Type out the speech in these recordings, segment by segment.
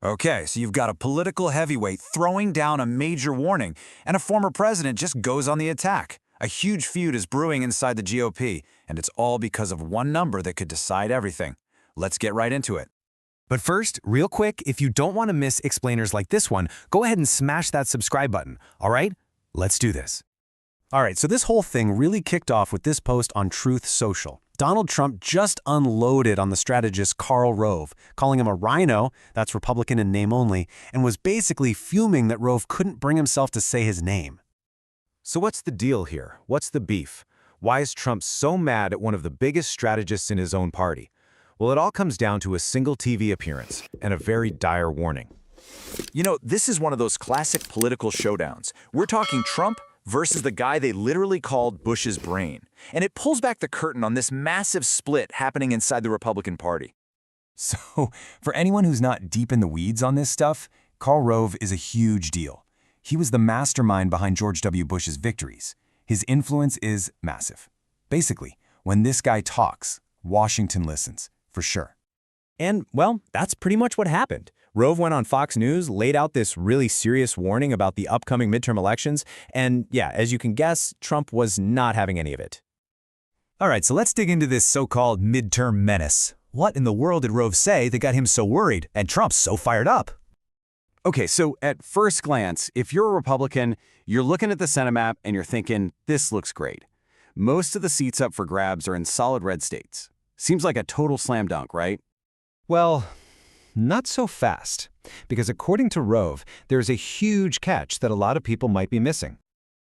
Okay, so you've got a political heavyweight throwing down a major warning, and a former president just goes on the attack. A huge feud is brewing inside the GOP, and it's all because of one number that could decide everything. Let's get right into it. But first, real quick, if you don't want to miss explainers like this one, go ahead and smash that subscribe button, all right? Let's do this. All right, so this whole thing really kicked off with this post on Truth Social. Donald Trump just unloaded on the strategist Karl Rove, calling him a rhino, that's Republican in name only, and was basically fuming that Rove couldn't bring himself to say his name. So what's the deal here? What's the beef? Why is Trump so mad at one of the biggest strategists in his own party? Well, it all comes down to a single TV appearance and a very dire warning. You know, this is one of those classic political showdowns. We're talking Trump versus the guy they literally called Bush's brain. And it pulls back the curtain on this massive split happening inside the Republican Party. So, for anyone who's not deep in the weeds on this stuff, Karl Rove is a huge deal. He was the mastermind behind George W. Bush's victories. His influence is massive. Basically, when this guy talks, Washington listens, for sure. And, well, that's pretty much what happened. Rove went on Fox News, laid out this really serious warning about the upcoming midterm elections, and yeah, as you can guess, Trump was not having any of it. All right, so let's dig into this so-called midterm menace. What in the world did Rove say that got him so worried and Trump so fired up? Okay, so at first glance, if you're a Republican, you're looking at the Senate map and you're thinking, this looks great. Most of the seats up for grabs are in solid red states. Seems like a total slam dunk, right? Well, not so fast, because according to Rove, there's a huge catch that a lot of people might be missing.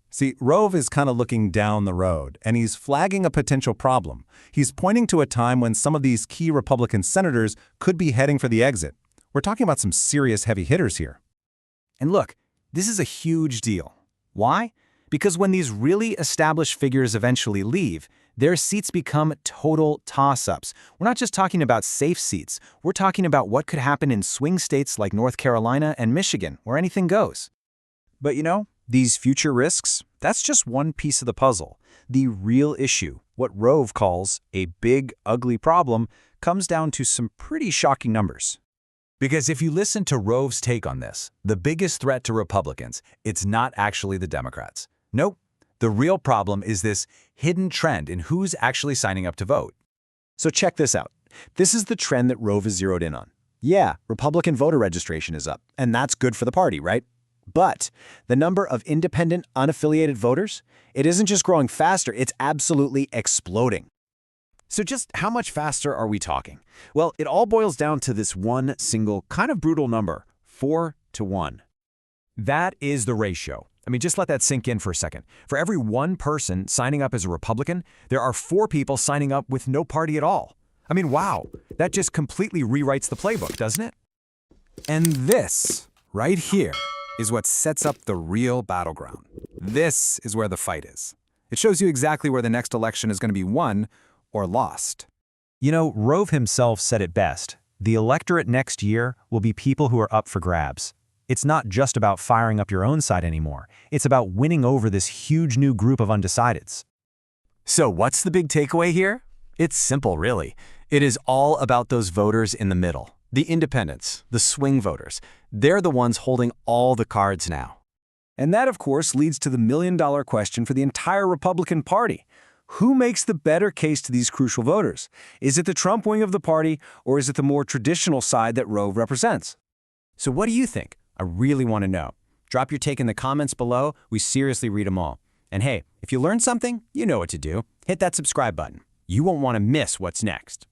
See, Rove is kind of looking down the road, and he's flagging a potential problem. He's pointing to a time when some of these key Republican senators could be heading for the exit. We're talking about some serious heavy hitters here. And look, this is a huge deal. Why? Because when these really established figures eventually leave, their seats become total toss-ups. We're not just talking about safe seats. We're talking about what could happen in swing states like North Carolina and Michigan, where anything goes. But you know, these future risks, that's just one piece of the puzzle. The real issue, what Rove calls a big, ugly problem, comes down to some pretty shocking numbers. Because if you listen to Rove's take on this, the biggest threat to Republicans, it's not actually the Democrats. Nope. The real problem is this hidden trend in who's actually signing up to vote. So check this out. This is the trend that Rove is zeroed in on. Yeah, Republican voter registration is up, and that's good for the party, right? But the number of independent, unaffiliated voters, it isn't just growing faster, it's absolutely exploding. So just how much faster are we talking? Well, it all boils down to this one single, kind of brutal number, 4-to-1. That is the ratio. I mean, just let that sink in for a second. For every one person signing up as a Republican, there are 4 people signing up with no party at all. I mean, wow, that just completely rewrites the playbook, doesn't it? And this, right here, is what sets up the real battleground. This is where the fight is. It shows you exactly where the next election is going to be won or lost. You know, Rove himself said it best. The electorate next year will be people who are up for grabs. It's not just about firing up your own side anymore. It's about winning over this huge new group of undecideds. So what's the big takeaway here? It's simple, really. It is all about those voters in the middle. The independents, the swing voters. They're the ones holding all the cards now. And that, of course, leads to the million-dollar question for the entire Republican Party. Who makes the better case to these crucial voters? Is it the Trump wing of the party, or is it the more traditional side that Rove represents? So what do you think? I really want to know. Drop your take in the comments below. We seriously read them all. And hey, if you learned something, you know what to do. Hit that subscribe button. You won't want to miss what's next.